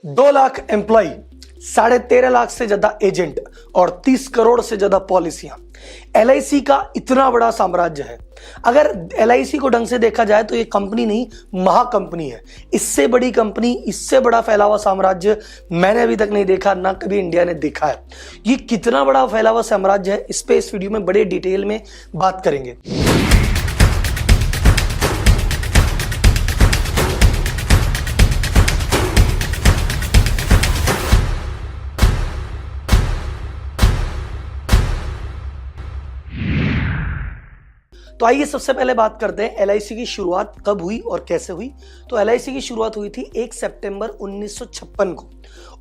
2 lakh employ, 13.5 lakh से ज्यादा agent और 30 करोड़ से ज्यादा पॉलिसियां। एलआईसी का इतना बड़ा साम्राज्य है। अगर एलआईसी को ढंग से देखा जाए तो ये कंपनी नहीं, महाकंपनी है। इससे बड़ी कंपनी, इससे बड़ा फैला हुआ साम्राज्य मैंने अभी तक नहीं देखा, ना कभी इंडिया ने देखा है। ये कितना बड़ा फैला हुआ साम्राज्य है, इस पे इस वीडियो में बड़े डिटेल में बात करेंगे। तो आइए सबसे पहले बात करते हैं एलआईसी की शुरुआत कब हुई और कैसे हुई। तो एलआईसी की शुरुआत हुई थी 1 सितंबर 1956 को।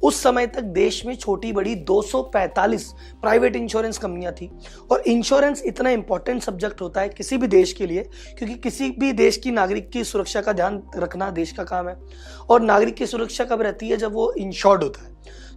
उस समय तक देश में छोटी बड़ी 245 प्राइवेट इंश्योरेंस कंपनियां थी। और इंश्योरेंस इतना इंपॉर्टेंट सब्जेक्ट होता है किसी भी देश के लिए, क्योंकि किसी भी देश की नागरिक की सुरक्षा का ध्यान रखना देश का काम है। और नागरिक की सुरक्षा कब रहती है? जब वो इंश्योर्ड होता है।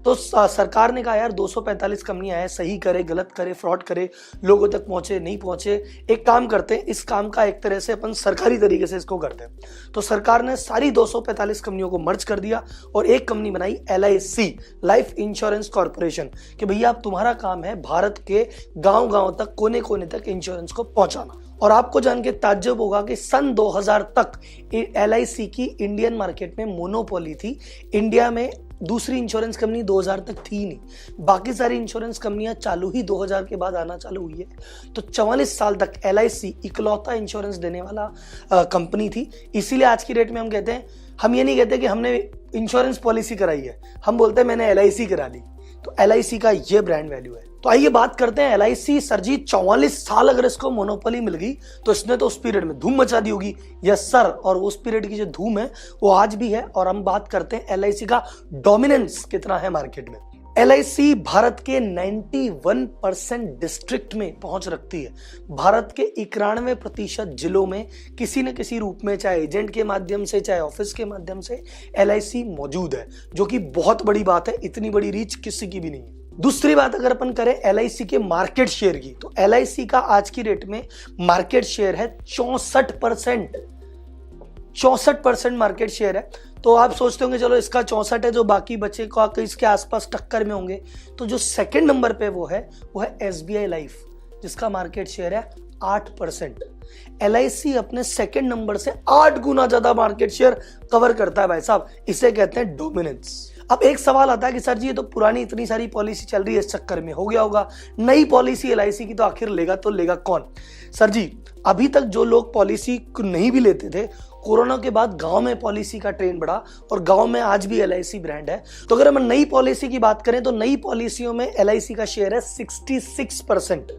तो सरकार ने कहा यार 245 कंपनियां हैं, सही करे गलत करे, फ्रॉड करे, लोगों तक पहुंचे नहीं पहुंचे, एक काम करते हैं, इस काम का एक तरह से अपन सरकारी तरीके से इसको करते हैं। तो सरकार ने सारी 245 कंपनियों को मर्ज कर दिया और एक कंपनी बनाई एलआईसी, लाइफ इंश्योरेंस कॉर्पोरेशन, कि भैया अब तुम्हारा काम है भारत के गांव गांव तक, कोने कोने तक इंश्योरेंस को पहुंचाना। और आपको जान के ताज्जुब होगा कि सन 2000 तक एलआईसी की इंडियन मार्केट में मोनोपोली थी। इंडिया में दूसरी इंश्योरेंस कंपनी 2000 तक थी नहीं, बाकी सारी इंश्योरेंस कंपनियां चालू ही 2000 के बाद आना चालू हुई है। तो 44 साल तक एलआईसी इकलौता इंश्योरेंस देने वाला कंपनी थी। इसीलिए आज की डेट में हम कहते हैं, हम ये नहीं कहते कि हमने इंश्योरेंस पॉलिसी कराई है, हम बोलते हैं मैंने एलआईसी करा ली। तो एलआईसी का ये ब्रांड वैल्यू है। तो आइए बात करते हैं एलआईसी। सर जी 44 साल अगर इसको मोनोपोली मिल गई तो इसने तो उस पीरियड में धूम मचा दी होगी। यस सर, और उस पीरियड की जो धूम है वो आज भी है। और हम बात करते हैं एलआईसी का डोमिनेंस कितना है मार्केट में। एलआईसी भारत के 91% डिस्ट्रिक्ट में पहुंच रखती है। भारत के 91% जिलों में किसी न किसी रूप में, चाहे एजेंट के माध्यम से चाहे ऑफिस के माध्यम से, एलआईसी मौजूद है, जो कि बहुत बड़ी बात है। इतनी बड़ी रीच किसी की भी नहीं है। दूसरी बात अगर अपन करें एलआईसी के मार्केट शेयर की, तो एलआईसी का आज की डेट में मार्केट शेयर है 64%। 64% मार्केट शेयर है। तो आप सोचते होंगे चलो इसका 64 है, जो बाकी बचे को इसके आसपास टक्कर में होंगे। तो जो सेकंड नंबर पे वो है एसबीआई लाइफ, जिसका मार्केट शेयर है 8%। एलआईसी अपने सेकंड नंबर से 8 गुना ज्यादा मार्केट शेयर कवर करता है भाई साहब। इसे कहते हैं डोमिनेंस। अब एक सवाल आता है कि सर जी ये तो पुरानी इतनी सारी पॉलिसी चल रही है, इस चक्कर में हो गया होगा, नई पॉलिसी एलआईसी की तो आखिर लेगा तो लेगा कौन? सर जी अभी तक जो लोग पॉलिसी को नहीं भी लेते थे, कोरोना के बाद गांव में पॉलिसी का ट्रेंड बढ़ा और गांव में आज भी एलआईसी ब्रांड है। तो अगर हम नई पॉलिसी की बात करें तो नई पॉलिसियों में एलआईसी का शेयर है 66%।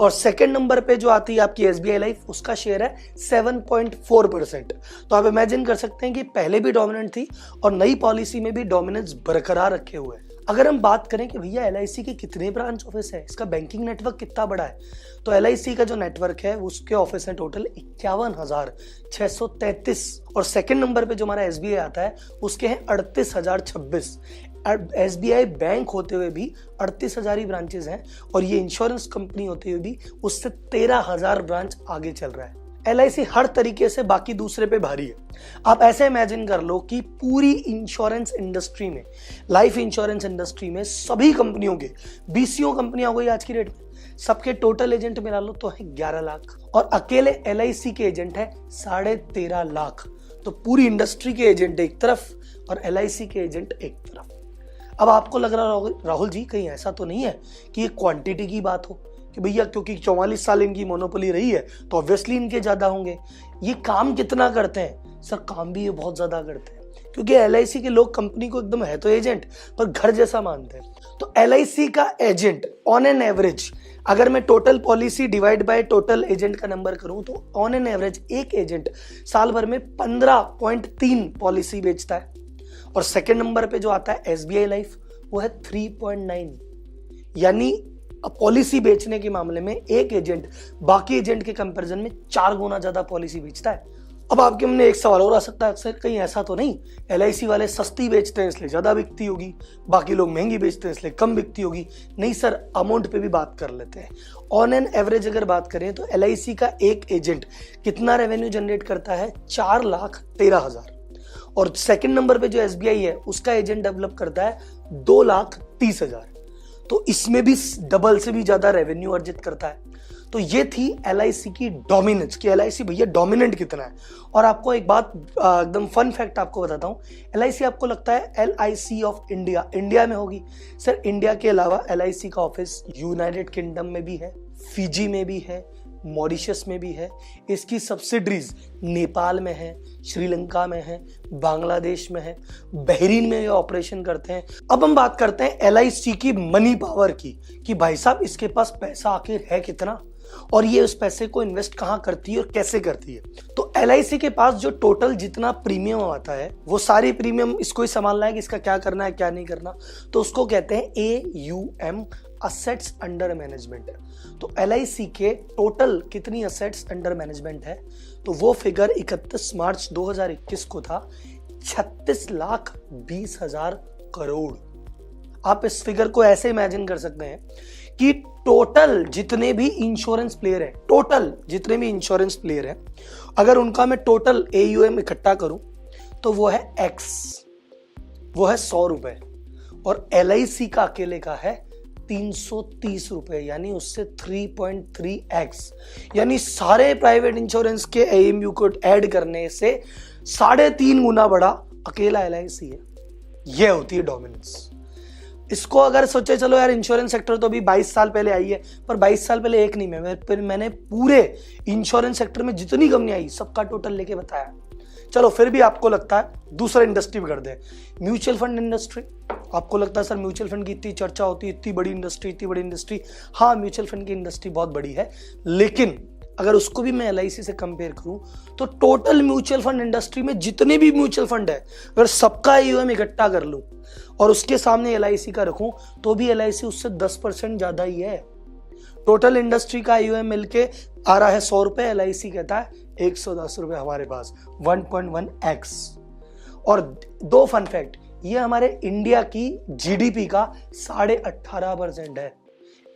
और सेकंड नंबर पे जो आती है आपकी एसबीआई लाइफ, उसका शेयर है 7.4%। तो आप इमेजिन कर सकते हैं कि पहले भी डोमिनेंट थी और नई पॉलिसी में भी डोमिनेंस बरकरार रखे हुए हैं। अगर हम बात करें कि भैया एलआईसी के कितने ब्रांच ऑफिस है, इसका बैंकिंग नेटवर्क कितना बड़ा है, तो एलआईसी का जो नेटवर्क है उसके ऑफिस है टोटल 51,633। और सेकंड नंबर पे जो हमारा एसबीआई आता है उसके हैं 38,026। एसबीआई बैंक होते हुए भी 38,000 ही ब्रांचेस हैं, और ये इंश्योरेंस कंपनी होते हुए भी उससे 13,000 ब्रांच आगे चल रहा है। एलआईसी हर तरीके से बाकी दूसरे पे भारी है। आप ऐसे इमेजिन कर लो कि पूरी इंश्योरेंस इंडस्ट्री में, लाइफ इंश्योरेंस इंडस्ट्री में सभी कंपनियों के 20 कंपनियां हो गई आज की डेट में, सबके टोटल एजेंट मिला लो तो है 11 लाख, और अकेले एलआईसी के एजेंट है 13.5 लाख। तो पूरी इंडस्ट्री के एजेंट एक तरफ और एलआईसी के एजेंट एक तरफ। अब आपको लग रहा राहुल जी कहीं ऐसा तो नहीं है कि ये क्वांटिटी की बात हो कि भैया क्योंकि 44 साल इनकी मोनोपोली रही है तो ऑब्वियसली इनके ज्यादा होंगे। ये काम कितना करते हैं? सर काम भी ये बहुत ज्यादा करते हैं, क्योंकि एलआईसी के लोग कंपनी को एकदम है तो एजेंट पर घर जैसा मानते हैं। तो एलआईसी का एजेंट ऑन एन एवरेज, अगर मैं total policy divide by total agent का नंबर करूं तो ऑन एन एवरेज एक एजेंट साल भर में 15.3 पॉलिसी बेचता है। और सेकंड नंबर पे जो आता है एसबीआई लाइफ, वो है 3.9। यानी पॉलिसी बेचने के मामले में एक एजेंट बाकी एजेंट के कंपैरिजन में 4 गुना ज्यादा पॉलिसी बेचता है। अब आपके मन में एक सवाल और आ सकता है, अक्सर कहीं ऐसा तो नहीं एलआईसी वाले सस्ती बेचते हैं इसलिए ज्यादा बिकती होगी, बाकी लोग महंगी बेचते हैं इसलिए कम बिकती होगी? नहीं सर, अमाउंट पे भी बात कर लेते हैं। ऑन एन एवरेज अगर बात करें तो एलआईसी का एक एजेंट कितना रेवेन्यू जनरेट करता है? 4,13,000। और सेकंड नंबर पे जो एसबीआई है उसका एजेंट डेवलप करता है 2,30,000। तो इसमें भी डबल से भी ज्यादा रेवेन्यू अर्जित करता है। तो ये थी एलआईसी की डोमिनेंस कि एलआईसी भैया डोमिनेंट कितना है। और आपको एक बात एकदम फन फैक्ट आपको बताता हूं, एलआईसी आपको लगता है एलआईसी ऑफ इंडिया में होगी। सर इंडिया के अलावा एलआईसी का ऑफिस यूनाइटेड किंगडम में भी है, फिजी में भी है, मॉरिशस में भी है, इसकी सब्सिडरीज नेपाल में है, श्रीलंका में है, बांग्लादेश में है, बहरीन में ये ऑपरेशन करते हैं। अब हम बात करते हैं एलआईसी की मनी पावर की कि भाई साहब इसके पास पैसा आखिर है कितना और ये उस पैसे को इन्वेस्ट कहां करती है और कैसे करती है। तो एलआईसी के पास जो टोटल जितना प्रीमियम आता है वो सारी प्रीमियम इसको ही संभालना है कि इसका क्या करना है क्या नहीं करना, तो उसको कहते हैं AUM, असेट्स अंडर मैनेजमेंट। तो एलआईसी के टोटल कितनी असेट्स अंडर मैनेजमेंट है, तो वो फिगर 31 मार्च 2021 को था 36,20,000 करोड़। आप इस फिगर को ऐसे इमेजिन कर सकते हैं कि टोटल जितने भी इंश्योरेंस प्लेयर हैं, अगर उनका मैं टोटल AUM इकट्ठा करूं तो वो है X, वो है 100 रुपए, और एलआईसी का अकेले का है 330 रुपए, यानी उससे 3.3x, यानी सारे प्राइवेट इंश्योरेंस के AUM को ऐड करने से 3.5 गुना बड़ा अकेला एलआईसी है। यह होती है डोमिनेंस। इसको अगर सोचे चलो यार इंश्योरेंस सेक्टर तो अभी 22 साल पहले आई है, पर 22 साल पहले एक नहीं, मैंने पूरे इंश्योरेंस सेक्टर में जितनी कंपनी आई सबका टोटल लेके बताया। चलो फिर भी आपको लगता है दूसरा इंडस्ट्री भी कर दे, म्यूचुअल फंड इंडस्ट्री। आपको लगता है सर म्यूचुअल फंड की इतनी चर्चा होती है, इतनी बड़ी इंडस्ट्री। हाँ, म्यूचुअल फंड की इंडस्ट्री बहुत बड़ी है, लेकिन अगर उसको भी मैं एलआईसी से कंपेयर करूं तो टोटल म्यूचुअल फंड इंडस्ट्री में जितने भी म्यूचुअल फंड है, अगर सबका AUM इकट्ठा कर लूं और उसके सामने एलआईसी का रखूं तो भी एलआईसी उससे 10% ज्यादा ही है। टोटल इंडस्ट्री का AUM मिलके आ रहा है 100 रुपए, एलआईसी कहता है 110 रुपए हमारे पास, 1.1x। और दो फन फैक्ट, ये हमारे इंडिया की जीडीपी का 18.5% है,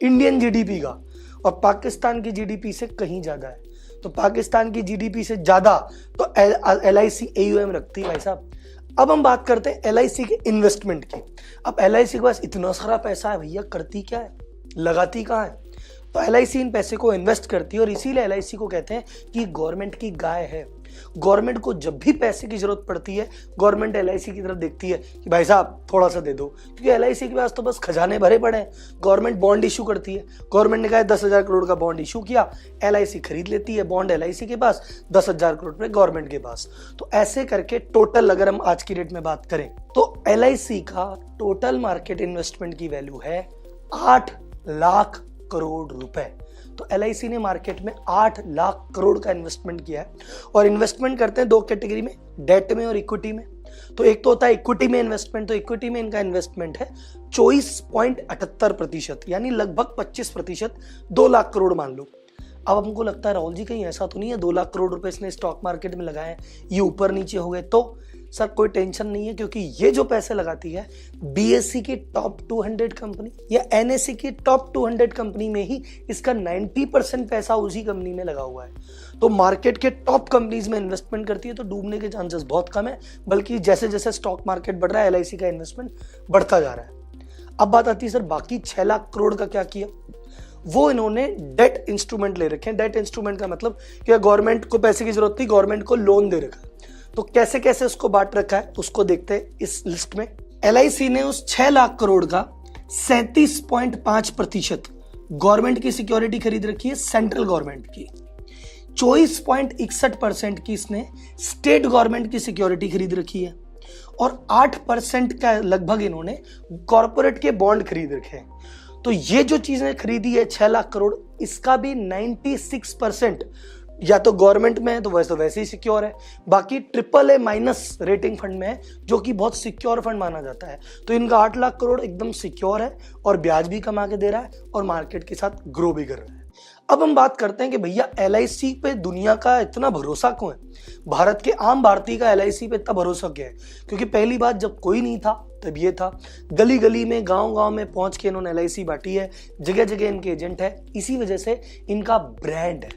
इंडियन जीडीपी का, और पाकिस्तान की जीडीपी से कहीं ज्यादा है। तो पाकिस्तान की जीडीपी से ज्यादा तो एलआईसी AUM रखती है भाई साहब। अब हम बात करते हैं एलआईसी के इन्वेस्टमेंट की। अब एलआईसी के पास इतना सारा पैसा है भैया, करती क्या है, लगाती कहाँ है? तो एलआईसी इन पैसे को इन्वेस्ट करती है, और इसीलिए एलआईसी को कहते हैं कि गवर्नमेंट की गाय है। गवर्नमेंट को जब भी पैसे की जरूरत पड़ती है, गवर्नमेंट एलआईसी की तरफ देखती है कि भाई साहब थोड़ा सा दे दो, क्योंकि एलआईसी के पास तो बस खजाने भरे पड़े हैं। गवर्नमेंट बॉन्ड इशू करती है, गवर्नमेंट ने कहा 10,000 करोड़ का बॉन्ड इशू किया, एलआईसी खरीद लेती है बॉन्ड, एलआईसी के पास 10,000 करोड़ रुपए गवर्नमेंट के पास। तो ऐसे करके टोटल अगर हम आज की डेट में बात करें तो एलआईसी का टोटल मार्केट इन्वेस्टमेंट की वैल्यू है 8 लाख करोड़ रुपए। तो एलआईसी ने मार्केट में 8 लाख करोड़ का इन्वेस्टमेंट किया है, और इन्वेस्टमेंट करते हैं दो कैटेगरी में, डेट में और इक्विटी में। तो एक तो होता है इक्विटी में इन्वेस्टमेंट, तो इक्विटी में इनका इन्वेस्टमेंट है 24.78%, यानी लगभग 25%, 2 लाख करोड़ मान लो। अब हमको लगता है राहुल जी कहीं ऐसा तो नहीं है 2 लाख करोड़ रुपए इसने स्टॉक मार्केट में लगाए, ये ऊपर नीचे हो गए? तो सर कोई टेंशन नहीं है, क्योंकि ये जो पैसे लगाती है बीएससी की टॉप 200 कंपनी या एनएससी की टॉप 200 कंपनी में ही इसका 90% पैसा उसी कंपनी में लगा हुआ है। तो मार्केट के टॉप कंपनीज में इन्वेस्टमेंट करती है, तो डूबने के चांसेस बहुत कम है, बल्कि जैसे जैसे स्टॉक मार्केट बढ़ रहा है एलआईसी का इन्वेस्टमेंट बढ़ता जा रहा है। अब बात आती है सर बाकी 6 लाख करोड़ का क्या किया? वो इन्होंने डेट इंस्ट्रूमेंट ले रखे हैं। डेट इंस्ट्रूमेंट का मतलब कि गवर्नमेंट को पैसे की जरूरत थी, गवर्नमेंट को लोन दे रखा है। तो कैसे कैसे उसको बांट रखा है उसको देखते हैं इस लिस्ट में। एलआईसी ने उस 6 लाख करोड़ का 37.5% गवर्नमेंट की सिक्योरिटी खरीद रखी है, सेंट्रल गवर्नमेंट की। 24.61% की इसने स्टेट गवर्नमेंट की सिक्योरिटी खरीद रखी है, और 8% का लगभग इन्होंने कॉर्पोरेट के बॉन्ड खरीद रखे हैं। तो ये जो चीजें खरीदी है 6 लाख करोड़, इसका भी 96% या तो गवर्नमेंट में है तो वैसे ही सिक्योर है, बाकी AAA- रेटिंग फंड में है, जो कि बहुत सिक्योर फंड माना जाता है। तो इनका 8 लाख करोड़ एकदम सिक्योर है, और ब्याज भी कमा के दे रहा है, और मार्केट के साथ ग्रो भी कर रहा है। अब हम बात करते हैं कि भैया एलआईसी पे दुनिया का इतना भरोसा क्यों है, भारत के आम भारतीय का एलआईसी पे इतना भरोसा क्या है? क्योंकि पहली बात, जब कोई नहीं था तब ये था, गली गली में गांव गांव में पहुंच के इन्होंने एलआईसी बांटी है, जगह जगह इनके एजेंट है। इसी वजह से इनका ब्रांड है,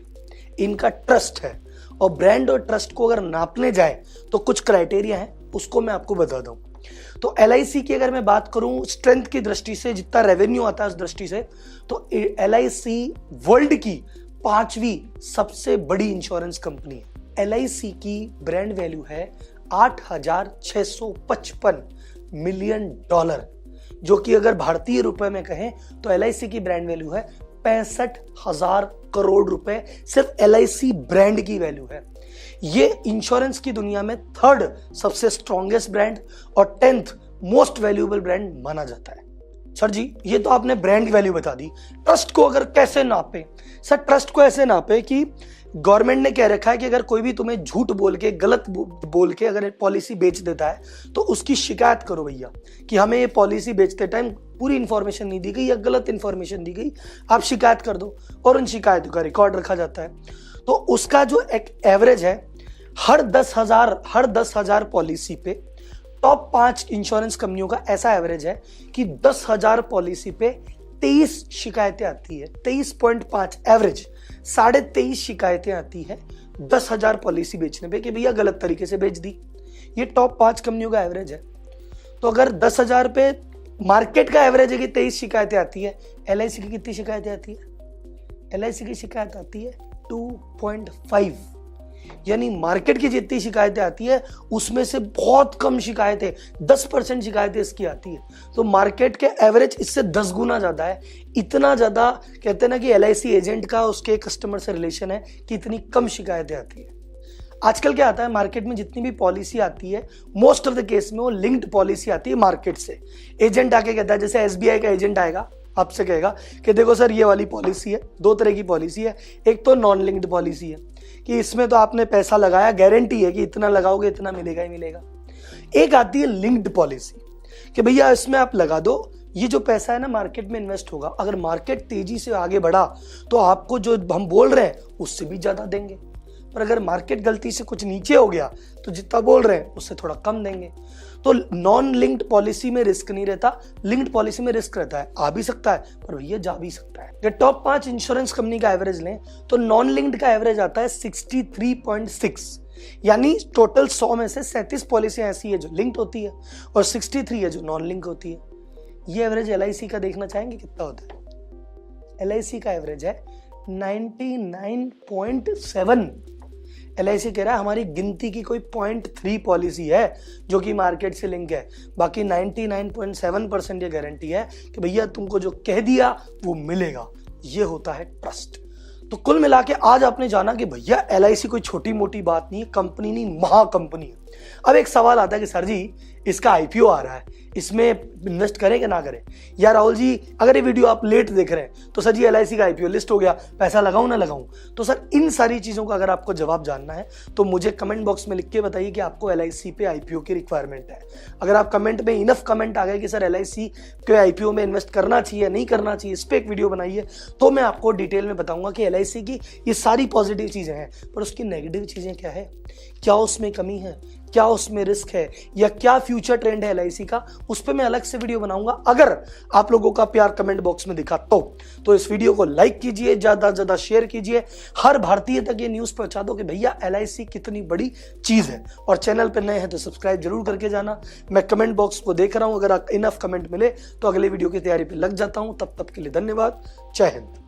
इनका ट्रस्ट है, और ब्रांड और ट्रस्ट को अगर नापने जाए तो कुछ क्राइटेरिया है, उसको मैं आपको बताता हूँ। तो LIC की अगर मैं बात करूं स्ट्रेंथ की दृष्टि से, जितना रेवेन्यू आता है उस दृष्टि से, तो LIC वर्ल्ड की 5वीं सबसे बड़ी इंश्योरेंस कंपनी है। LIC की ब्रांड वैल्यू है $8,655 मिलियन, जो कि अगर भारतीय रुपए में कहें तो LIC की ब्रांड वैल्यू है 65,000 करोड़ रुपए। सिर्फ LIC ब्रांड की वैल्यू है। ये इंश्योरेंस की दुनिया में 3rd सबसे स्ट्रॉन्गेस्ट ब्रांड और 10th मोस्ट वैल्यूएबल ब्रांड माना जाता है। सर जी, ये तो आपने ब्रांड वैल्यू बता दी। ट्रस्ट को अगर कैसे नापे? सर, ट्रस्ट को ऐसे नापे कि गवर्नमेंट ने कह रखा है कि अगर कोई भी तुम्हें झूठ बोल के, गलत बोल के अगर पॉलिसी बेच देता है तो उसकी शिकायत करो भैया, कि हमें ये पॉलिसी बेचते टाइम पूरी इंफॉर्मेशन नहीं दी गई या गलत इंफॉर्मेशन दी गई, आप शिकायत कर दो, और उन शिकायतों का रिकॉर्ड रखा जाता है। तो उसका जो एक एवरेज है, हर 10,000 पॉलिसी पे टॉप 5 इंश्योरेंस कंपनियों का ऐसा एवरेज है कि 10,000 पॉलिसी पे 23 शिकायतें आती है। 23.5 एवरेज, 23.5 शिकायतें आती है 10,000 पॉलिसी बेचने पे कि भैया गलत तरीके से बेच दी। ये टॉप 5 कंपनियों का एवरेज है। तो अगर 10,000 पे मार्केट का एवरेज है कि 23 शिकायतें आती है, LIC की कितनी शिकायतें आती है? LIC की शिकायत आती है 2.5, यानी मार्केट की जितनी शिकायतें आती है उसमें से बहुत कम शिकायतें, 10% शिकायतें इसकी आती है। तो मार्केट के एवरेज इससे 10 गुना ज्यादा है। इतना ज्यादा कहते हैं ना कि LIC एजेंट का उसके कस्टमर से रिलेशन है कि इतनी कम शिकायतें आती है। आजकल क्या आता है, मार्केट में जितनी भी पॉलिसी आती है मोस्ट ऑफ द केस में वो लिंक्ड पॉलिसी आती है मार्केट से। एजेंट आके कहता है, जैसे SBI का एजेंट आएगा आपसे कहेगा कि देखो सर ये वाली पॉलिसी है, 2 तरह की पॉलिसी है। एक तो नॉन लिंक्ड पॉलिसी है कि इसमें तो आपने पैसा लगाया, गारंटी है कि इतना लगाओगे इतना मिलेगा ही मिलेगा। एक आती है लिंक्ड पॉलिसी कि भैया इसमें आप लगा दो, ये जो पैसा है ना मार्केट में इन्वेस्ट होगा, अगर मार्केट तेजी से आगे बढ़ा तो आपको जो हम बोल रहे हैं उससे भी ज्यादा देंगे, पर अगर मार्केट गलती से कुछ नीचे हो गया तो जितना बोल रहे हैं उससे थोड़ा कम देंगे। तो नॉन लिंक्ड पॉलिसी में रिस्क नहीं रहता, लिंक्ड पॉलिसी में रिस्क रहता है। आ भी सकता है पर भैया जा भी सकता है। अगर टॉप 5 इंश्योरेंस कंपनी का एवरेज लें तो नॉन लिंक्ड का एवरेज आता है 63.6, यानी टोटल 100 में से 37 पॉलिसियां ऐसी है जो लिंक्ड होती है और 63 है जो नॉन लिंक होती है। ये एवरेज LIC का देखना चाहेंगे कितना होता है? LIC का एवरेज है 99.7। LIC कह रहा है हमारी गिनती की कोई 0.3 पॉलिसी है जो कि मार्केट से लिंक है, बाकी 99.7% ये गारंटी है कि भैया तुमको जो कह दिया वो मिलेगा। ये होता है ट्रस्ट। तो कुल मिला के आज आपने जाना कि भैया LIC कोई छोटी मोटी बात नहीं है, कंपनी नहीं, महाकंपनी है। अब एक सवाल आता है कि सर जी इसका IPO आ रहा है, इसमें इन्वेस्ट करें कि ना करें? या राहुल जी अगर ये वीडियो आप लेट देख रहे हैं तो सर जी LIC का IPO लिस्ट हो गया, पैसा लगाऊं ना लगाऊं? तो सर इन सारी चीजों का अगर आपको जवाब जानना है तो मुझे कमेंट बॉक्स में लिख के बताइए कि आपको LIC पे IPO की रिक्वायरमेंट है। अगर आप कमेंट में इनफ कमेंट आ गए कि सर LIC के IPO में इन्वेस्ट करना चाहिए नहीं करना चाहिए, इस पर एक वीडियो बनाइए, तो मैं आपको डिटेल में बताऊंगा कि LIC की ये सारी पॉजिटिव चीजें हैं, पर उसकी नेगेटिव चीजें क्या है, क्या उसमें कमी है, क्या उसमें रिस्क है, या क्या फ्यूचर ट्रेंड है LIC का, उस पर मैं अलग से वीडियो बनाऊंगा। अगर आप लोगों का प्यार कमेंट बॉक्स में दिखा तो इस वीडियो को लाइक कीजिए, ज्यादा से ज्यादा शेयर कीजिए, हर भारतीय तक ये न्यूज पहुंचा दो कि भैया LIC कितनी बड़ी चीज है। और चैनल पर नए हैं तो सब्सक्राइब जरूर करके जाना। मैं कमेंट बॉक्स को देख रहा हूं, अगर इनफ कमेंट मिले तो अगले वीडियो की तैयारी पे लग जाता हूं। तब तक के लिए धन्यवाद। जय हिंद।